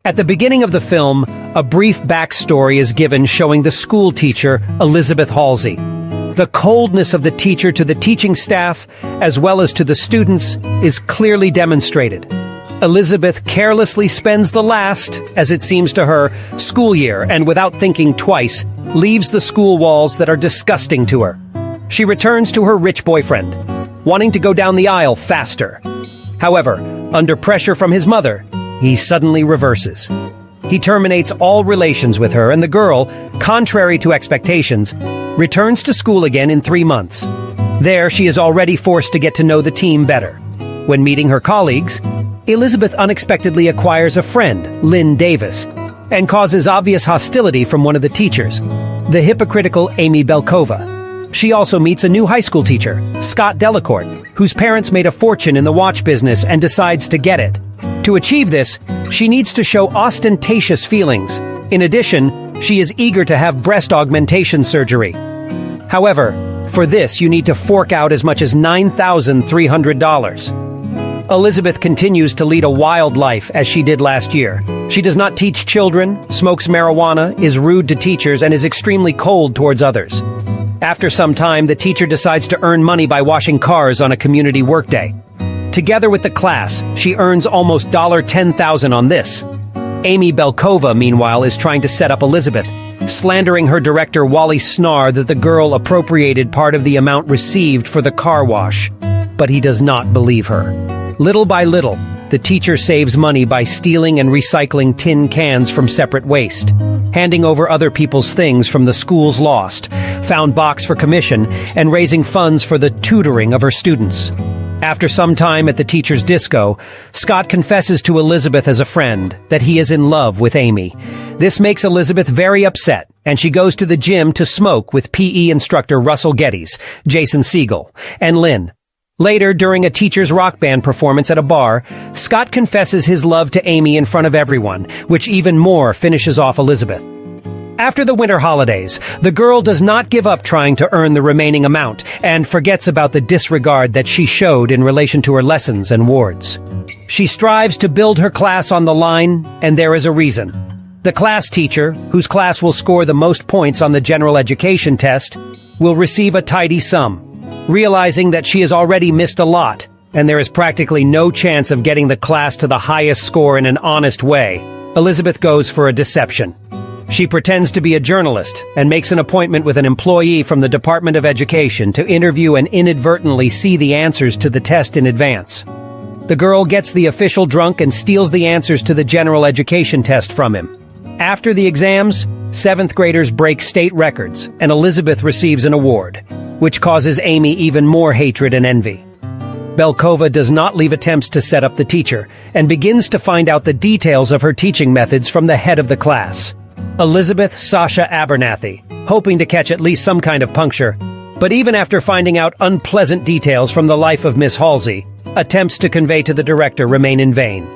At the beginning of the film, a brief backstory is given showing the school teacher, Elizabeth Halsey. The coldness of the teacher to the teaching staff, as well as to the students, is clearly demonstrated. Elizabeth carelessly spends the last, as it seems to her, school year and without thinking twice, leaves the school walls that are disgusting to her. She returns to her rich boyfriend, wanting to go down the aisle faster. However, under pressure from his mother, he suddenly reverses. He terminates all relations with her, and the girl, contrary to expectations, returns to school again in 3 months. There, she is already forced to get to know the team better. When meeting her colleagues, Elizabeth unexpectedly acquires a friend, Lynn Davis, and causes obvious hostility from one of the teachers, the hypocritical Amy Belkova. She also meets a new high school teacher, Scott Delacourt, whose parents made a fortune in the watch business and decides to get it. To achieve this, she needs to show ostentatious feelings. In addition, she is eager to have breast augmentation surgery. However, for this you need to fork out as much as $9,300. Elizabeth continues to lead a wild life as she did last year. She does not teach children, smokes marijuana, is rude to teachers, and is extremely cold towards others. After some time, the teacher decides to earn money by washing cars on a community workday. Together with the class, she earns almost $10,000 on this. Amy Belkova, meanwhile, is trying to set up Elizabeth, slandering her director Wally Snar that the girl appropriated part of the amount received for the car wash. But he does not believe her. Little by little, the teacher saves money by stealing and recycling tin cans from separate waste, handing over other people's things from the school's lost, found box for commission, and raising funds for the tutoring of her students. After some time at the teacher's disco, Scott confesses to Elizabeth as a friend that he is in love with Amy. This makes Elizabeth very upset, and she goes to the gym to smoke with PE instructor Russell Geddes, Jason Segel, and Lynn. Later, during a teacher's rock band performance at a bar, Scott confesses his love to Amy in front of everyone, which even more finishes off Elizabeth. After the winter holidays, the girl does not give up trying to earn the remaining amount and forgets about the disregard that she showed in relation to her lessons and wards. She strives to build her class on the line, and there is a reason. The class teacher, whose class will score the most points on the general education test, will receive a tidy sum. Realizing that she has already missed a lot, and there is practically no chance of getting the class to the highest score in an honest way, Elizabeth goes for a deception. She pretends to be a journalist and makes an appointment with an employee from the Department of Education to interview and inadvertently see the answers to the test in advance. The girl gets the official drunk and steals the answers to the general education test from him. After the exams, 7th graders break state records, and Elizabeth receives an award, which causes Amy even more hatred and envy. Belkova does not leave attempts to set up the teacher, and begins to find out the details of her teaching methods from the head of the class, Elizabeth Sasha Abernathy, hoping to catch at least some kind of puncture. But even after finding out unpleasant details from the life of Miss Halsey, attempts to convey to the director remain in vain.